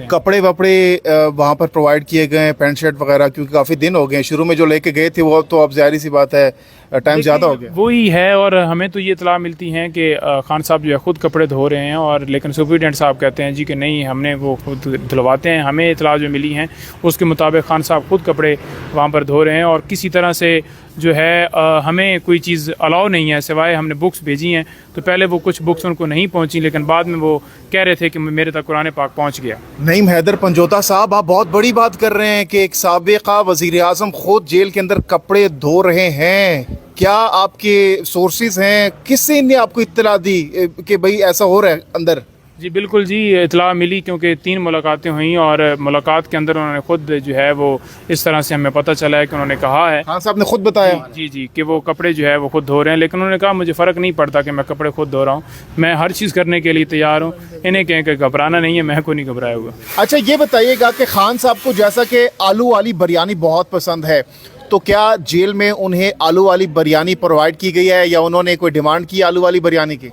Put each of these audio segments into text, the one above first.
हैं। कपड़े वपड़े वहाँ पर प्रोवाइड किए गए हैं, पैंट शर्ट वगैरह, क्योंकि काफ़ी दिन हो गए हैं, शुरू में जो लेके गए थे वो तो अब ज़ाहिर सी बात है टाइम ज़्यादा हो गया। वही है, और हमें तो ये इतला मिलती है कि खान साहब जो है ख़ुद कपड़े धो रहे हैं, और लेकिन सुपरिटेंडेंट साहब कहते हैं जी कि नहीं, हमने वो खुद धुलवाते हैं। हमें इतला जो मिली हैं उसके मुताबिक खान साहब ख़ुद कपड़े वहाँ पर धो रहे हैं, और किसी तरह से जो है हमें कोई चीज़ अलाउ नहीं है, सिवाय हमने बुक्स भेजी हैं। तो पहले वो कुछ बुक्स उनको नहीं पहुँची, लेकिन बाद में वो कह रहे थे कि मेरे तक कुरान पाक पहुँच गया। नईम हैदर पंजोता साहब, आप बहुत बड़ी बात कर रहे हैं कि एक साबिका वज़ीर आज़म खुद जेल के अंदर कपड़े धो रहे हैं। क्या आपके सोर्सेज हैं, किससे इनने आपको इत्तला दी कि भाई ऐसा हो रहा है अंदर? जी बिल्कुल जी, इतला मिली क्योंकि 3 मुलाकातें हुई, और मुलाकात के अंदर उन्होंने ख़ुद जो है वो इस तरह से हमें पता चला है कि उन्होंने कहा है, खान साहब ने खुद बताया जी कि वो कपड़े जो है वो खुद धो रहे हैं। लेकिन उन्होंने कहा मुझे फ़र्क नहीं पड़ता कि मैं कपड़े खुद धो रहा हूँ, मैं हर चीज़ करने के लिए तैयार हूँ। इन्हें कहें कि घबराना नहीं है, मैं को नहीं घबराया हुआ। अच्छा ये बताइएगा कि खान साहब को जैसा कि आलू वाली बिरयानी बहुत पसंद है, तो क्या जेल में उन्हें आलू वाली बिरयानी प्रोवाइड की गई है या उन्होंने कोई डिमांड की आलू वाली बिरयानी की?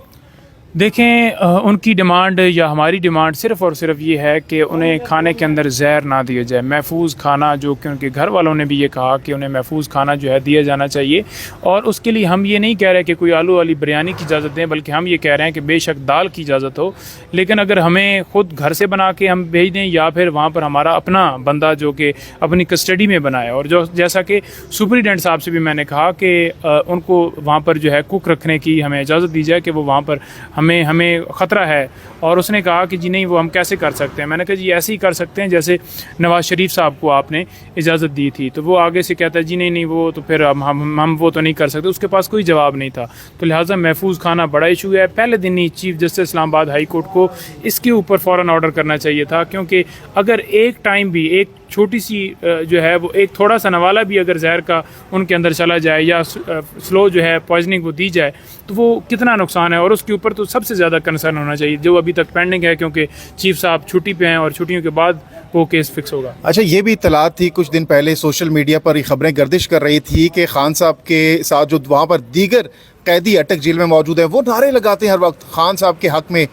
देखें, उनकी डिमांड या हमारी डिमांड सिर्फ़ और सिर्फ ये है कि उन्हें खाने के अंदर जहर ना दिया जाए, महफूज खाना, जो कि उनके घर वालों ने भी ये कहा कि उन्हें महफूज खाना जो है दिया जाना चाहिए। और उसके लिए हम ये नहीं कह रहे कि कोई आलू वाली बिरयानी की इजाज़त दें, बल्कि हम ये कह रहे हैं कि बेशक दाल की इजाज़त हो, लेकिन अगर हमें ख़ुद घर से बना के हम भेज दें, या फिर वहाँ पर हमारा अपना बंदा जो कि अपनी कस्टडी में बनाए। और जो जैसा कि सुपरिटेंडेंट साहब से भी मैंने कहा कि उनको वहाँ पर जो है कुक रखने की हमें इजाज़त दी जाए कि वो वहाँ पर हमें ख़तरा है। और उसने कहा कि जी नहीं, वो हम कैसे कर सकते हैं। मैंने कहा जी ऐसे ही कर सकते हैं जैसे नवाज़ शरीफ साहब को आपने इजाज़त दी थी। तो वो आगे से कहता है जी नहीं वो तो फिर हम वो तो नहीं कर सकते। उसके पास कोई जवाब नहीं था। तो लिहाजा महफूज खाना बड़ा इशू है। पहले दिन ही chief justice Islamabad High Court को इसके ऊपर फ़ौरन ऑर्डर करना चाहिए था, क्योंकि अगर एक टाइम भी एक छोटी सी जो है वो एक थोड़ा सा नवाला भी अगर जहर का उनके अंदर चला जाए या स्लो जो है पॉइजनिंग को दी जाए, तो वो कितना नुकसान है। और उसके ऊपर तो सबसे ज़्यादा कंसर्न होना चाहिए, जो अभी तक पेंडिंग है, क्योंकि चीफ साहब छुट्टी पे हैं और छुट्टियों के बाद वो केस फिक्स होगा। अच्छा ये भी इत्तलात थी, कुछ दिन पहले सोशल मीडिया पर ये खबरें गर्दिश कर रही थी कि खान साहब के साथ जो वहाँ पर दीगर कैदी अटक जेल में मौजूद हैं वो नारे लगाते हैं हर वक्त खान साहब के हक़ में।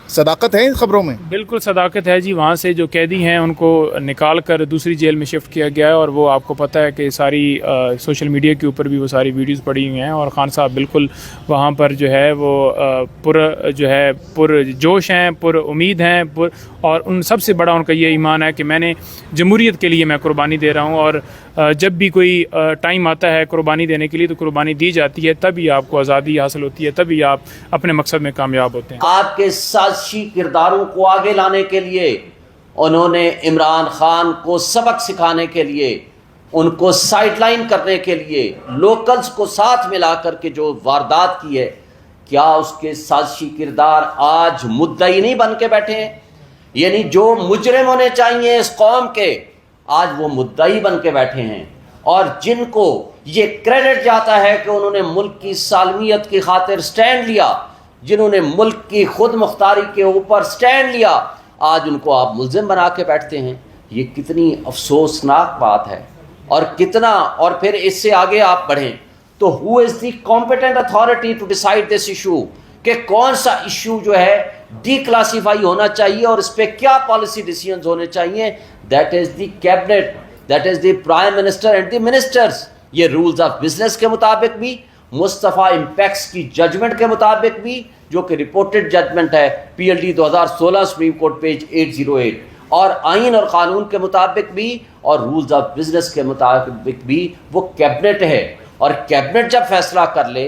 सदाकत है इन खबरों में? बिल्कुल सदाकत है जी। वहाँ से जो कैदी हैं उनको निकाल कर दूसरी जेल में शिफ्ट किया गया है, और वो आपको पता है कि सारी सोशल मीडिया के ऊपर भी वो सारी वीडियोस पड़ी हुई हैं। और ख़ान साहब बिल्कुल वहाँ पर जो है वो पुरजोश हैं, पुर उम्मीद हैं, और उन सबसे बड़ा उनका ये ईमान है कि मैंने जमहूरियत के लिए मैं कुर्बानी दे रहा हूँ। और जब भी कोई टाइम आता है कुर्बानी देने के लिए, तो कुर्बानी दी जाती है, तभी आपको आज़ादी हासिल होती है, तभी आप अपने मकसद में कामयाब होते हैं। आपके साजिशी किरदारों को आगे लाने के लिए, उन्होंने इमरान खान को सबक सिखाने के लिए, उनको साइडलाइन करने के लिए, लोकल्स को साथ मिला करके जो वारदात की है, क्या उसके साजिशी किरदार आज मुद्दई नहीं बन के बैठे हैं? यानी जो मुजरिम होने चाहिए इस कौम के, आज वो मुद्दई बन के बैठे हैं। और जिनको ये क्रेडिट जाता है कि उन्होंने मुल्क की सालमियत की खातिर स्टैंड लिया, जिन्होंने मुल्क की खुद मुख्तारी के ऊपर स्टैंड लिया, आज उनको आप मुल्ज़िम बना के बैठते हैं। ये कितनी अफसोसनाक बात है। और कितना, और फिर इससे आगे आप बढ़ें तो who is the competent authority to decide this issue, कि कौन सा इशू जो है डिक्लासीफाई होना चाहिए और इस पर क्या पॉलिसी डिसीजंस होने चाहिए? That is the cabinet, that is the prime minister and the ministers. ये रूल्स ऑफ बिजनेस के मुताबिक भी, मुस्तफ़ा इम्पैक्ट्स की जजमेंट के मुताबिक भी, जो कि रिपोर्टेड जजमेंट है PLD 2016 सुप्रीम कोर्ट पेज 808, और आइन और क़ानून के मुताबिक भी, और रूल्स ऑफ बिजनेस के मुताबिक भी, वो कैबिनेट है। और कैबिनेट जब फैसला कर ले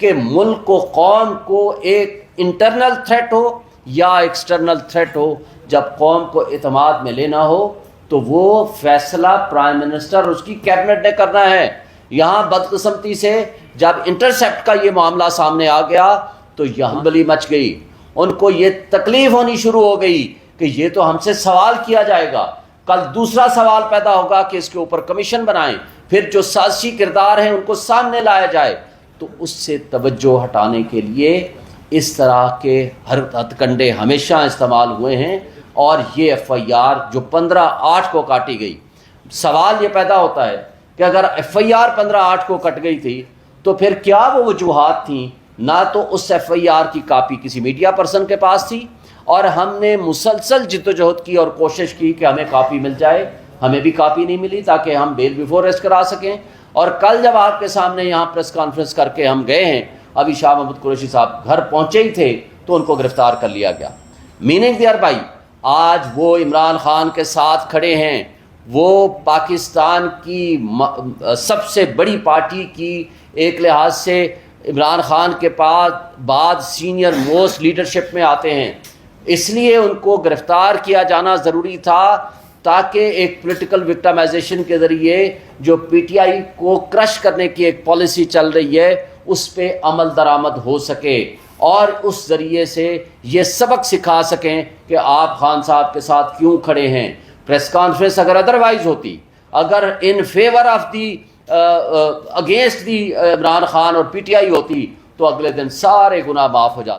कि मुल्क को, कौम को एक इंटरनल थ्रेट हो या एक्सटर्नल थ्रेट हो, जब कौम को इत्मीनान में लेना हो, तो वो फैसला प्राइम मिनिस्टर और उसकी कैबिनेट ने करना है। यहाँ बदकिस्मती से जब इंटरसेप्ट का ये मामला सामने आ गया तो यहाँ बली मच गई। उनको ये तकलीफ होनी शुरू हो गई कि ये तो हमसे सवाल किया जाएगा, कल दूसरा सवाल पैदा होगा कि इसके ऊपर कमीशन बनाएं, फिर जो साजिशी किरदार हैं उनको सामने लाया जाए। तो उससे तवज्जो हटाने के लिए इस तरह के हर हथकंडे हमेशा इस्तेमाल हुए हैं। और ये FIR जो 15/8 को काटी गई, सवाल ये पैदा होता है कि अगर FIR 15/8 को कट गई थी तो फिर क्या वो वजूहात थी? ना तो उस FIR की कापी किसी मीडिया पर्सन के पास थी, اور ہم نے مسلسل جدوجہد کی اور کوشش کی کہ ہمیں کاپی مل جائے. ہمیں بھی کاپی نہیں ملی تاکہ ہم بیل بیفور ارسٹ کرا سکیں. اور کل جب آپ کے سامنے یہاں پریس کانفرنس کر کے ہم گئے ہیں, ابھی شاہ محمود قریشی صاحب گھر پہنچے ہی تھے تو ان کو گرفتار کر لیا گیا. میننگ دیئر بھائی, آج وہ عمران خان کے ساتھ کھڑے ہیں, وہ پاکستان کی سب سے بڑی پارٹی کی ایک لحاظ سے عمران خان کے بعد سینئر موسٹ لیڈرشپ میں آتے ہیں. اس لیے ان کو گرفتار کیا جانا ضروری تھا تاکہ ایک پولیٹیکل وکٹمائزیشن کے ذریعے جو پی ٹی آئی کو کرش کرنے کی ایک پالیسی چل رہی ہے اس پہ عمل درآمد ہو سکے, اور اس ذریعے سے یہ سبق سکھا سکیں کہ آپ خان صاحب کے ساتھ کیوں کھڑے ہیں. پریس کانفرنس اگر ادروائز ہوتی, اگر in favour of the against the Imran Khan اور پی ٹی آئی ہوتی, تو اگلے دن سارے گناہ معاف ہو جاتے.